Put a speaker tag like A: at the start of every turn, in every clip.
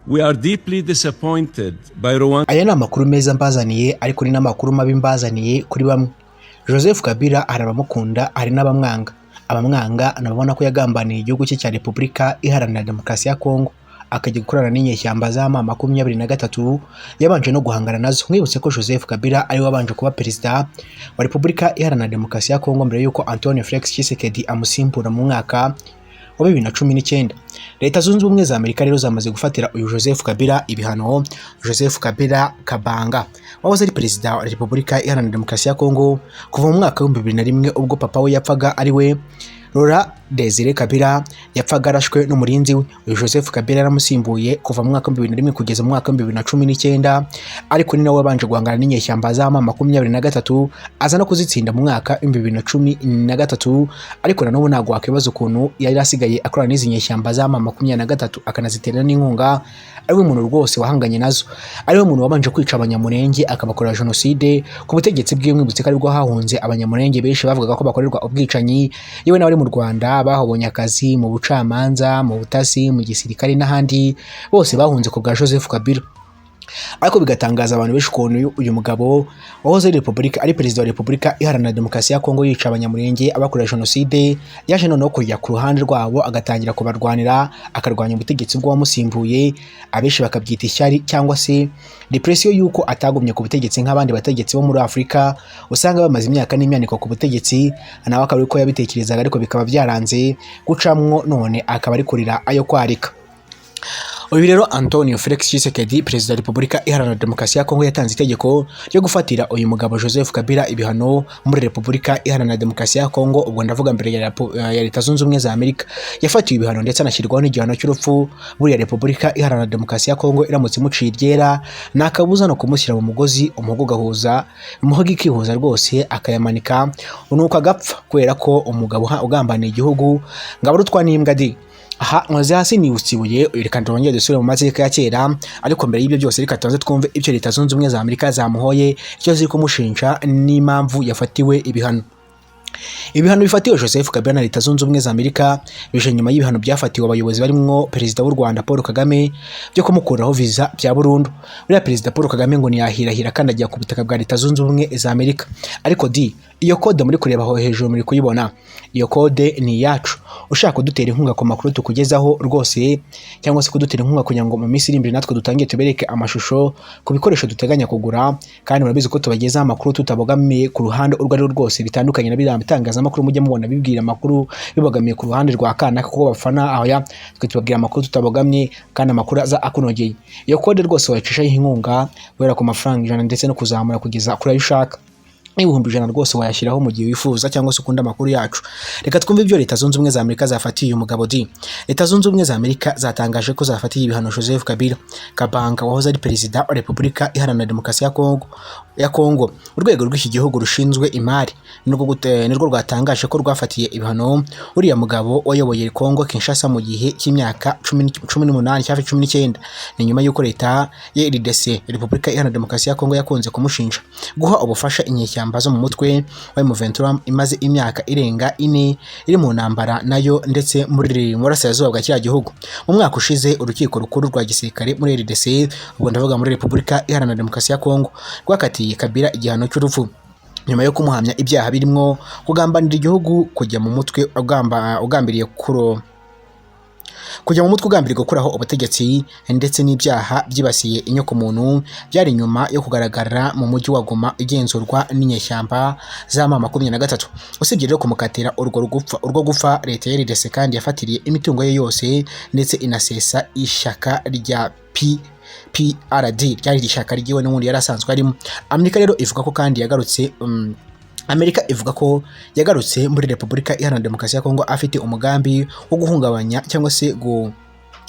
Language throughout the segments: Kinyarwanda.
A: We are deeply disappointed by Rwanda.
B: Aya ni amakuru meza mbazaniye ariko ni n'amakuru mabi mbazaniye kuri bamwe. Joseph Kabila hari abamukunda hari n'abamwanga. Abamwanga nababona ko yagambaniye igihugu cye cya Repubulika Iharanira Demokarasi ya Kongo akajya gukorana n'inyeshyamba za M23 yabanje no guhangana nazo. Mwibutse ko Joseph Kabila ari wabanje kuba perezida wa Repubulika Iharanira Demokarasi ya Kongo mbere yuko Antoine Felix Tshisekedi amusimbura mu mwaka wa 2019. Leta Zunze Ubumwe za Amerika rero zamaze gufatira uyu Joseph Kabila ibihano. Joseph Kabila Kabanga wahoze ari perezida wa Repubulika Iharanira Demokarasi ya Kongo kuva mu mwaka wa 2001 ubwo papa we yapfaga ari we Laurent Désiré Kabila yapfaga arashwe n'umurinzi we. Uyu Joseph Kabila yaramusimbuye kuva mu mwaka wa 2001 kugeza mu mwaka wa 2019, ariko ni nawe wabanje guhangana n'inyeshyamba za M23 aza no kuzitsinda mu mwaka wa 2013, ariko na n'ubu ntabwo wakibaza ukuntu yari asigaye akorana n'izi nyeshyamba za M23 akanaziterana n'inkunga. Ari we muntu rwose wahanganye nazo, ari we muntu wabanje kwica abanyamurenge akabakorera genocide ku butegetsi bwiwe. Mwibutse ko aribwo hahunze abanyamurenge benshi bavugaga ko bakorerwa ubwicanyi, yewe n'abari mu Rwanda bahabonye akazi mu bucamanza, mu butasi, mu gisirikare n'ahandi, bose bahunze ku bwa Joseph Kabila. Ariko bigatangaza abantu benshi ukuntu uyu mugabo wahoze ari perezida wa Repubulika Iharanira Demokarasi ya Kongo yica abanyamurenge abakorera genocide, yaje noneho kujya ku ruhande rwabo agatangira kubarwanira, akarwanya ubutegetsi bw'uwamusimbuye. Abenshi bakabyita ishyari cyangwa se depression yuko atagumye ku butegetsi nk'abandi bategetsi bo muri Afurika usanga bamaze imyaka n'imyaniko ku butegetsi, nawe akaba ariko yabitekerezaga ariko bikaba byaranze gucamwo, none akaba ari kurira ayo kwarika. Uyu rero Antoine Felix Tshisekedi perezida wa Repubulika Iharanira Demokarasi ya Kongo yatanze itegeko ryo gufatira uyu mugabo Joseph Kabila ibihano muri Repubulika Iharanira Demokarasi ya Kongo. Ubwo ndavuga mbere ya Leta Zunze Ubumwe za Amerika. Yafatiwe ibihano ndetse anashyirwaho n'igihano cy'urupfu. Buriya Repubulika Iharanira Demokarasi ya Kongo iramutse imuciye iryera nakabuza no kumushyira mu mugozi, umuhogo gahuza, umuhogo ikihuza rwose akayamanika unuko agapfa, kubera ko umugabo ugambaniye igihugu ngabo rutwa n'imbwa di. Aha nkoze hasi ni usibuye reka ndongere dusubire mu mateka ya kera, ariko mbere y'ibyo byose reka tubanze twumve ibyo Leta Zunze Ubumwe za Amerika zamuhoye, icyo ziri kumushinja n'impamvu yafatiwe ibihano. Ibihano bifatiwe Joseph Kabila na Leta Zunze Ubumwe za Amerika bije nyuma y'ibihano byafatiwe abayobozi barimo perezida w'u Rwanda Paul Kagame byo kumukuraho visa bya burundu. Buriya perezida Paul Kagame ngo ntiyahirahira kandi ajya ku butaka bwa Leta Zunze Ubumwe za Amerika. Ariko iyo kode muri kureba aho hejuru muri kuyibona, iyo kode ni yacu. Ushaka kudutera inkunga ku makuru tukugezaho rwose, cyangwa se kudutera inkunga kugira ngo mu minsi iri imbere natwe dutangiye tubereke amashusho ku bikoresho duteganya kugura, kandi murabizi ko tubagezaho amakuru tutabogamiye ku ruhande urwo ari rwo rwose, bitandukanye na biriya bitangazamakuru mujya mubona bibwira amakuru bibogamiye ku ruhande rwa kanaka kuko bafana aho ya twe tubabwira amakuru tutabogamye kandi amakuru aza akunogeye. Iyo kode rwose wayicishaho inkunga guhera ku mafaranga 100 ndetse no kuzamura kugeza kuri ayo ushaka. Ibihumbi 100 rwose wayashyiraho mu gihe wifuza cyangwa se ukunda amakuru yacu. Reka twumve ibyo Leta Zunze Ubumwe za Amerika zafatiye uyu mugabo Leta Zunze Ubumwe za Amerika zatangaje ko zafatiye ibihano Joseph Kabila Kabanga wahoze ari perezida wa Repubulika Iharanira Demokarasi ya Kongo. Urwego rw'iki gihugu rushinzwe imari nirwo rwatangaje ko rwafatiye ibihano uriya mugabo wayoboye Kongo Kinshasa mu gihe cy'imyaka 18 cyangwa 19. Ni nyuma y'uko leta ya RDC Repubulika Iharanira Demokarasi ya Kongo yakunze kumushinja guha ubufasha inyeshyamba zo mu mutwe wa M23 imaze imyaka irenga 4 iri mu ntambara nayo ndetse muri Burasirazuba bwa kiriya gihugu. Mu mwaka ushize urukiko rukuru rwa gisirikare muri RDC, ubwo ndavuga muri Repubulika Iharanira Demokarasi ya Kongo, rwakatiye Kabila igihano cy'urupfu nyuma yo kumuhamya ibyaha birimo kugambanira igihugu, kujya mu mutwe ugambiriye gukuraho ubutegetsi ndetse n'ibyaha byibasiye inyoko muntu byari nyuma yo kugaragara mu mujyi wa Goma igenzurwa n'inyeshyamba za M23. Usibye rero kumukatira urwo gupfa, leta ya RDC kandi yafatiriye imitungo ye yose ndetse inasesa ishaka rya PRD ryari rishaka ryiwe n'ubundi yarasanzwe arimo. Amerika ivuga ko yagarutse muri Repubulika Iharanira Demokarasi ya Kongo afite umugambi wo guhungabanya cyangwa se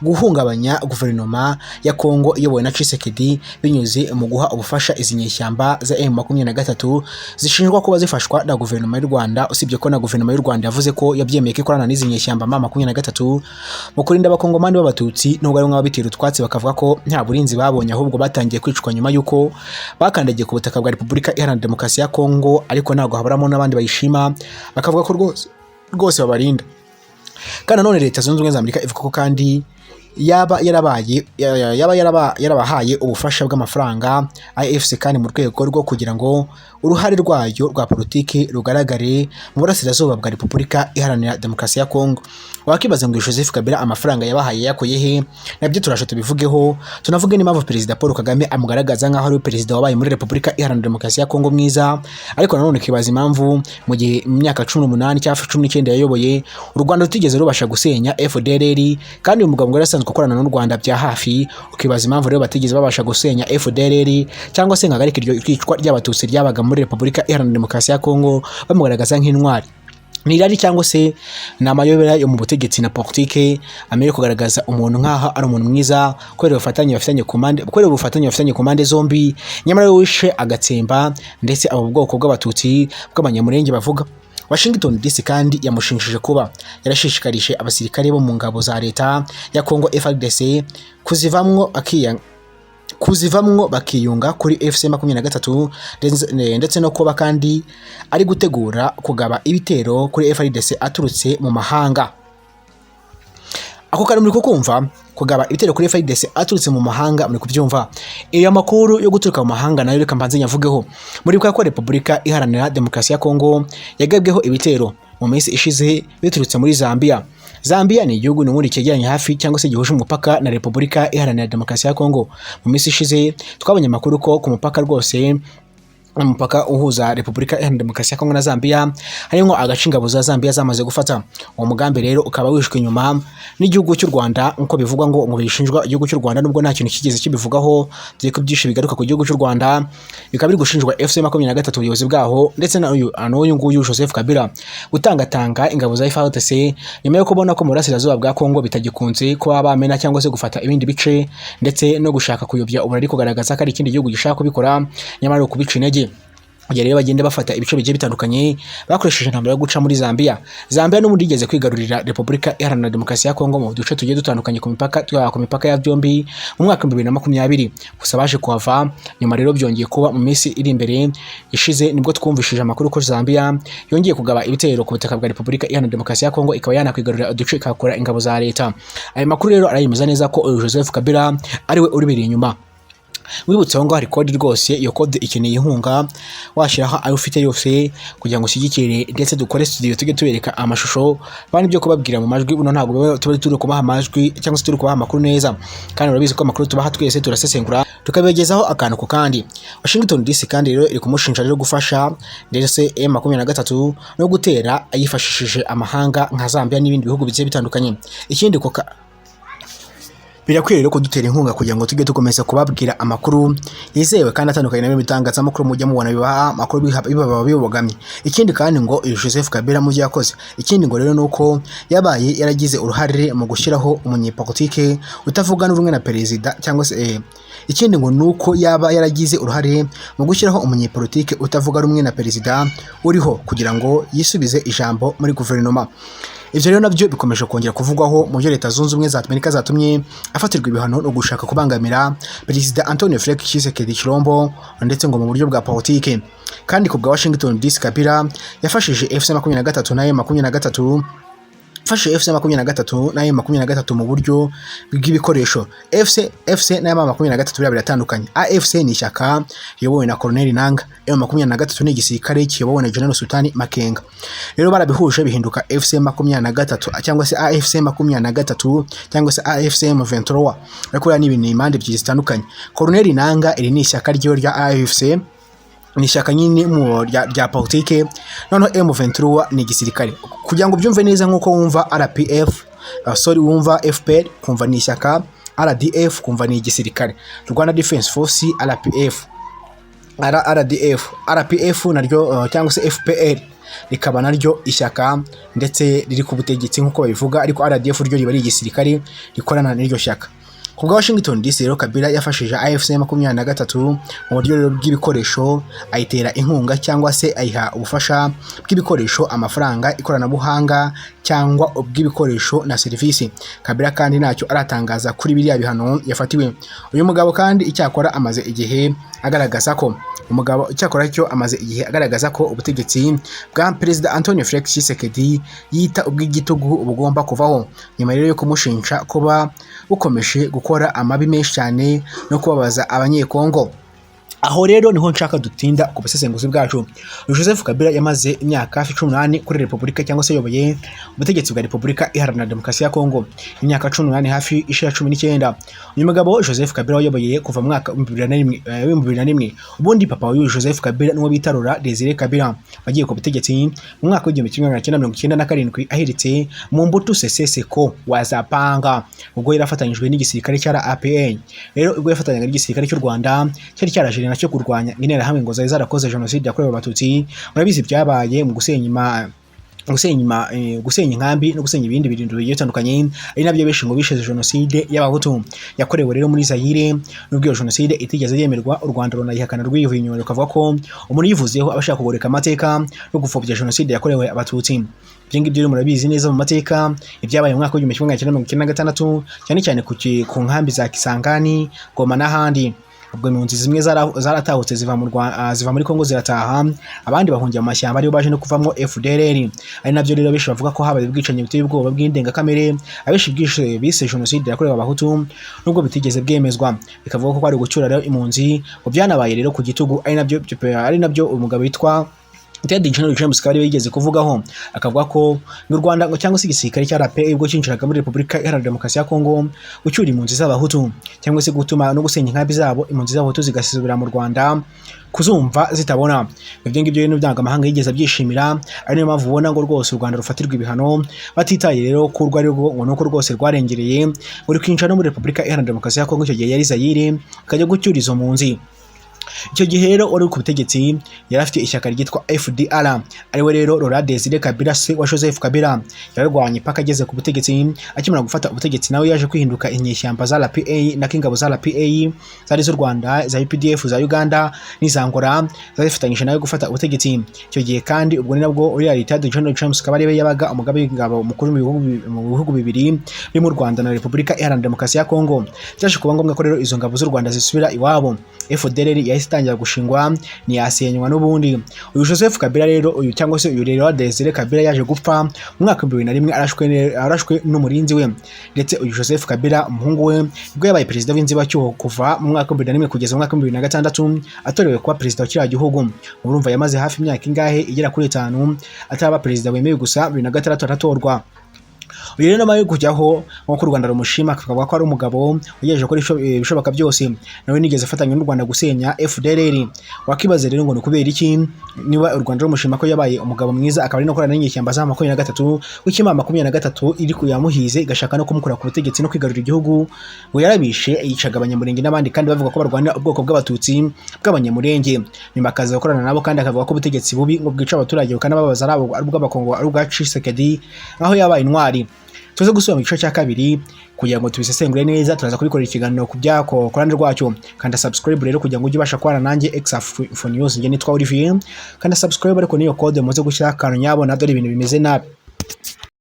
B: guhungabanya guverinoma ya Kongo iyobowe na Tshisekedi binyuze mu guha ubufasha izi nyeshyamba za M23 zishinjwa kuba zifashwa na guverinoma y'u Rwanda. Usibye ko na guverinoma y'u Rwanda yavuze ko yabyemeye ko ikorana n'izi nyeshyamba M23 mu kurinda abakongomani b'abatutsi, nubwo ari nk'ababitera utwatsi bakavuga ko nta burinzi babonye ahubwo batangiye kwicwa nyuma y'uko bakandagiye ku butaka bwa Repubulika Iharanira Demokarasi ya Kongo. Ariko ntabwo haburamo n'abandi bayishima bakavuga ko rwose babarinda. Kandi none Leta Zunze Ubumwe za Amerika ivuga ko kandi yaba yarabahaye ubufasha bw'amafaranga AFC kandi mu rwego rwo kugira ngo uruhare rwayo rwa politiki rugaragare mu burasirazuba bwa Repubulika Iharanira Demokarasi ya Kongo. Wakibaza ngo Joseph Kabila amafaranga yabahaye yakoye he? Nabyo turasho tubivugeho, tunavuge n'impamvu Perezida Paul Kagame amugaragaza nk'aho ari perezida wabaye muri Repubulika Iharanira Demokarasi ya Kongo mwiza, ariko nanone kibaza impamvu mu gihe mu myaka 18 cyangwa 19 yayoboye u Rwanda rutigeze rubasha gusenya FDLR, kandi uyu mugabo ngo yarasanzwe gukorana n'u Rwanda bya hafi. Ukibaza impamvu rero batigeze babasha gusenya FDLR cyangwa se ngagarika iryo kwicwa ry'abatutsi ryabaga muri Repubulika Iharanira Demokarasi ya Kongo, bamugaragaza nk'intwari. Nirari cyangwa se namayobera yo mu butegetsi na politike amere kugaragaza umuntu nkaho ari umuntu mwiza kwere ubufatanye bafitanye ku mande zombi, nyamara wishe agatsemba ndetse abo bwoko bw'abatutsi bw'abanyamurenge bavuga. Washington DC kandi yamushinjije kuba yarashishikarije abasirikare bo mu ngabo za leta ya Kongo FARDC kuzivamwo bakiyunga kuri FC23 ndetse no kuba kandi ari gutegura kugaba ibitero kuri FARDC aturutse mu mahanga. Ako kari muri kukumva kugaba ibitero kuri FARDC aturutse mu mahanga muri kubyumva. Iyo makuru yo guturuka mu mahanga nayo reka mbanze nyavugeho. Muri ko Repubulika Iharanira Demokarasi ya Kongo yagabweho ibitero mu minsi ishize biturutse muri Zambia. Zambia ni igihugu n'ubundi cyegeranye hafi cyangwa se gihuje umupaka na Repubulika Iharanira Demokarasi ya Kongo. Mu minsi ishize twabonye amakuru ko ku mupaka rwose umupaka uhuza Repubulika Iharanira Demokarasi ya Kongo na Zambia harimo agace ingabo za Zambia zamaze gufata. Uwo mugambi rero ukaba wishwe inyuma n'igihugu cy'u Rwanda, nko bivugwa ngo mu bishinjwa igihugu cy'u Rwanda nubwo nta kintu kigeze kibivugaho, dore ko byinshi bigaruka ku gihugu cy'u Rwanda bikaba biri gushinjwa FC23 ubuyobozi bwaho ndetse na uyu nguyu Joseph Kabila gutangatanga ingabo za FARDC nyuma yo kubona ko mu burasirazuba bwa Kongo bitagikunze kuba bamena cyangwa se gufata ibindi bice ndetse no gushaka kuyobya uburari kugaragaza ko ari ikindi gihugu gishaka kubikora, nyamara kubica intege. Rero bagende bafata ibice bigiye bitandukanye bakoresheje intambara yo guca muri Zambia. Zambia n'ubundi igeze kwigarurira Repubulika Iharanira Demokarasi ya Kongo mu duce tugiye dutandukanye ku mipaka ya byombi mu mwaka 2020. Gusa baje kuhava nyuma rero byongeye kuba mu minsi iri imbere ishize nibwo twumvishije amakuru ko Zambia yongeye kugaba ibitero ku butaka bwa Repubulika Iharanira Demokarasi ya Kongo, ikaba yanakwigarurira uduce kakora ingabo za leta. Ayo makuru rero arayemeza neza ko Joseph Kabila ariwe uribiri inyuma. Wibutse ngo hari code rwose, iyo code ikeneye inkunga washiraho ayo ufite yose kugira ngo ushyigikire ndetse dukore studio tujye tubereka amashusho bandi byo kubabwira mu majwi. Uno ntabwo tuba turi kubaha amajwi cyangwa se turi kubaha amakuru neza, kandi urabizi ko amakuru tubaha twese turasesengura tukabegezaho akantu ku kandi. Washington DC kandi rero iri kumushinja rero gufasha ndetse M23 no gutera ayifashishije amahanga nka Zambia n'ibindi bihugu bigiye bitandukanye. Ikindi birakwiye rero ko dutera inkunga kugira ngo tujye dukomeza kubabwira amakuru yizewe kandi atandukanye n'ibyo bitangazamakuru mujya mubona bibaha amakuru bibaba bibogamye. Ikindi kandi ngo Joseph Kabila mu byo yakoze, ikindi ngo rero nuko yabaye yaragize uruhare mu gushyiraho umunyepolitike utavuga n'urumwe na perezida cyangwa se ikindi ngo nuko yaba yaragize uruhare mu gushyiraho umunyepolitike utavuga rumwe na perezida uriho kugira ngo yisubize ijambo muri guverinoma. Ivyo rero nabyo bikomeje kongera kuvugwaho mu byo Leta Zunze Ubumwe za Amerika zatumye afatirwa ibihano no gushaka kubangamira Perezida Antonio Felix Tshisekedi Tshilombo ndetse ngo mu buryo bwa politike. Kandi ku bwa Washington DC Kabila yafashije FC23 nayo 23 fashe FC23 nayo 23 mu buryo bw'ibikoresho. FC nayo 23 biratandukanye. AFC ni ishyaka yobowe na Colonel Nanga, M23 ni igisirikare kiyobowe na General Sultani Makenga. Rero barabihuje bihinduka FC23 cyangwa se AFC 23 cyangwa se AFC M23. Ariko ni ibintu impande byinshi zitandukanye. Colonel Nanga iri ni ishyaka rya AFC ni ishyaka nyine mu rya politike, noneho M23 ni igisirikare. Kugira ngo byumve neza nkuko wumva RPF wumva FPR kumva ni ishyaka, RDF kumva ni igisirikare, Rwanda Defense Force RPF naryo cyangwa se FPR rikaba naryo ishyaka ndetse riri ku butegetsi nkuko babivuga, ariko RDF ryo riba ari igisirikare rikorana n'iryo shyaka. Ku bwa Washington DC rero Kabila yafashije AFC 23 mu buryo bw'ibikoresho, ayitera inkunga cyangwa se ayiha ubufasha bw'ibikoresho, amafaranga, ikoranabuhanga cyangwa ubw'ibikoresho na serivisi. Kabila kandi ntacyo aratangaza kuri biriya bihano yafatiwe. Uyu mugabo kandi icyakora amaze igihe agaragaza ko umugabo cyakora cyo amaze igihe agaragaza ko ubutegetsi bwa Perezida Antonio Felix Tshisekedi yita ubw'igitugu bugomba kuvaho nyuma rero yo kumushinja kuba bukomeje gukora amabi menshi cyane no kubabaza abanyekongo. Aho rero niho nshaka dutinda ku busesenguzi bwacu. Joseph Kabila yamaze imyaka hafi 18 kuri Repubulika cyangwa se yoboye ubutegetsi bwa Repubulika Iharanira Demokarasi ya Kongo, imyaka 18 hafi 19. Uyu mugabo Joseph Kabila wayoboye kuva mu mwaka 2001. Ubundi papa wa Joseph Kabila n'uwo bita Laurent Désiré Kabila wagiye ku butegetsi mu mwaka wa 1997 ahiritse mu Mobutu Sese Seko wa Zapanga, ubwo yarafatanyijwe n'igisirikare cya APA. Rero ubwo yafatanyaga n'igisirikare cy'u Rwanda cyari cyaraje cyo kurwanya intera hamwe ngo zarakoze jenoside yakorewe abatutsi. Murabizi byabaye mu gusenya inkambi no gusenya ibindi birindiro bigiye bitandukanye, ari nabyo benshi ngo bishe jenoside y'abahutu yakorewe rero muri Zaire. Nubwo iyo jenoside itigeze yemerwa, u Rwanda runayihakana rwivuye inyuma rukavuga ko umuntu yivuzeho abashaka kugoreka amateka no gupfobya jenoside yakorewe abatutsi. Ibyo ngibyo murabizi neza mu mateka ibyabaye mu mwaka wa 1996 cyane cyane ku nkambi za Kisangani, Goma n'ahandi. Ubwo impunzi zimwe zaratahutse ziva muri Kongo zirataha, abandi bahungiye mu mashyamba ariyo baje no kuvamo FDLR. Ari nabyo rero benshi bavuga ko habaye ubwicanyi buteye ubwoba bw'indengakamere, abenshi bise jenoside yakorewe abahutu nubwo bitigeze bwemezwa, bikavuga ko ari gucyura rero impunzi. Byanabaye rero ku gitugu, ari nabyo umugabo witwa Ted General James Kabari yigeze kuvugaho, akavuga ko mu Rwanda cyangwa se igisirikare cya RPA ubwo cinjiraga muri Repubulika Iharanira Demokarasi ya Kongo gucyura impunzi z'abahutu cyangwa se gutuma no gusenya inkambi zabo, impunzi z'abahutu zigasubira mu Rwanda kuzumva zitabona. Ibyo ngibyo rero byanga amahanga yigeze byishimira, ari niyo mpamvu ubona ngo rwose u Rwanda rufatirwa ibihano batitaye rero ko urwo ari rwo ngo nuko rwose rwarengereye uri kwinjira no muri Repubulika Iharanira Demokarasi ya Kongo. Icyo gihe yari Zaire akajya gucyura izo mpunzi. Icyo gihe rero uri ku butegetsi yari afite ishyaka ryitwa FDR, ariwe rero Laurent Désiré Kabila se wa Joseph Kabila. Yararwanye paka ageze ku butegetsi, akimara gufata ubutegetsi nawe yaje kwihinduka inyeshyamba za RPA na kingabo za RPA zari z'u Rwanda, za UPDF za Uganda n'iza Angola zafatanyije nawe gufata ubutegetsi. Icyo gihe kandi ubwo ni nabwo uri Leta de General James Kabari yabaga umugabo w'ingabo mukuru mu bihugu bibiri biri mu Rwanda na Repubulika Iharanira Demokarasi ya Kongo. Cyaje kuba ngombwa ko rero izo ngabo z'u Rwanda zisubira iwabo. FDLR yahise itangira gushingwa ntiyasenywa n'ubundi. Uyu Joseph Kabila rero uyu cyangwa se uyu rero Désiré Kabila yaje gupfa mu mwaka 2001 arashwe n'umurinzi we. Ndetse uyu Joseph Kabila umuhungu we ubwo yabaye perezida w'inzibacyuho kuva mu mwaka 2001 kugeza mu mwaka 2006 atorewe kuba perezida w'ikiriya gihugu. Urumva yamaze hafi imyaka ingahe igera kuri 5 ataba perezida wemewe, gusa 2006 aratorwa. Uyu rero nawe kujyaho nko u Rwanda rumushima, akavuga ko ari umugabo ugejeje ko ibishoboka byose, nawe nigeze afatanya n'u Rwanda gusenya FDLR. Wakibaza rero ngo kubera iki niba u Rwanda rumushima ko yabaye umugabo mwiza, akaba ari no korana n'inyeshyamba za 23 w'ikimama 23 iri kuyamuhize igashaka no kumukura ku butegetsi no kwigarurira igihugu, ngo yarabishe yicaga abanyamurenge n'abandi kandi bavuga ko barwanira ubwoko bw'abatutsi bw'abanyamurenge. Nyuma akaza gukorana nabo kandi akavuga ko ubutegetsi bubi ngo bwica abaturage kandi babaza ari ubw'abakongo ari ubwa Tshisekedi, aho yabaye intwari. Tuze gusubira mu gice cya kabiri kugira ngo tubisesengure neza. Turaza kubikorera ikiganiro ku byako korande rwacyo. Kanda subscribe rero kugira ngo ujye ubasha kubana nanjye Exafo News. Nge nitwa Olivier. Kanda subscribe ariko niyo code muze gushyira akantu nyabona dore ibintu bimeze nabi.